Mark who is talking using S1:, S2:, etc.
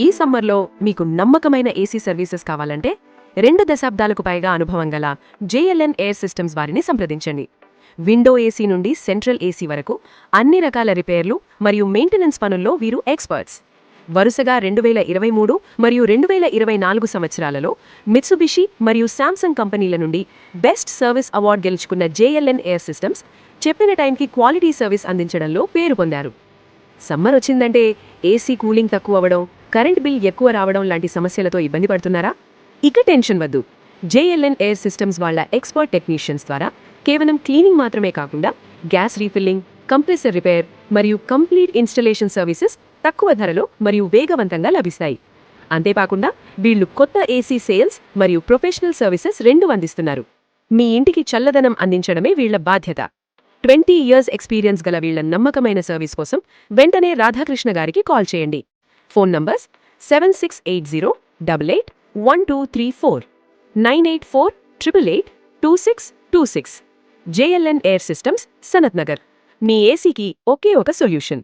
S1: ఈ సమ్మర్లో మీకు నమ్మకమైన ఏసీ సర్వీసెస్ కావాలంటే 2 దశాబ్దాలకు పైగా అనుభవం గల జేఎల్ఎన్ ఎయిర్ సిస్టమ్స్ వారిని సంప్రదించండి. విండో ఏసీ నుండి సెంట్రల్ ఏసీ వరకు అన్ని రకాల రిపేర్లు మరియు మెయింటెనెన్స్ పనుల్లో వీరు ఎక్స్పర్ట్స్. వరుసగా 2023 మరియు 2024 సంవత్సరాలలో మిత్సుబిషి మరియు శాంసంగ్ కంపెనీల నుండి బెస్ట్ సర్వీస్ అవార్డు గెలుచుకున్న జేఎల్ఎన్ ఎయిర్ సిస్టమ్స్ చెప్పిన టైంకి క్వాలిటీ సర్వీస్ అందించడంలో పేరు పొందారు. సమ్మర్ వచ్చిందంటే ఏసీ కూలింగ్ తక్కువ అవ్వడం, కరెంట్ బిల్ ఎక్కువ రావడం లాంటి సమస్యలతో ఇబ్బంది పడుతున్నారా? ఇక టెన్షన్ వద్దు. జేఎల్ఎన్ ఎయిర్ సిస్టమ్స్ వాళ్ళ ఎక్స్పర్ట్ టెక్నీషియన్స్ ద్వారా కేవలం క్లీనింగ్ మాత్రమే కాకుండా గ్యాస్ రీఫిల్లింగ్, కంప్రెసర్ రిపేర్ మరియు కంప్లీట్ ఇన్స్టలేషన్ సర్వీసెస్ తక్కువ ధరలో మరియు వేగవంతంగా లభిస్తాయి. అంతేకాకుండా వీళ్లు కొత్త ఏసీ సేల్స్ మరియు ప్రొఫెషనల్ సర్వీసెస్ 2 అందిస్తున్నారు. మీ ఇంటికి చల్లదనం అందించడమే వీళ్ల బాధ్యత. 20 ఇయర్స్ ఎక్స్పీరియన్స్ గల వీళ్ల నమ్మకమైన సర్వీస్ కోసం వెంటనే రాధాకృష్ణ గారికి కాల్ చేయండి. Phone numbers 7680881234, 9848882626. JLN air systems, Sanath Nagar. మీ ఏసీకి ఒకే ఒక సొల్యూషన్.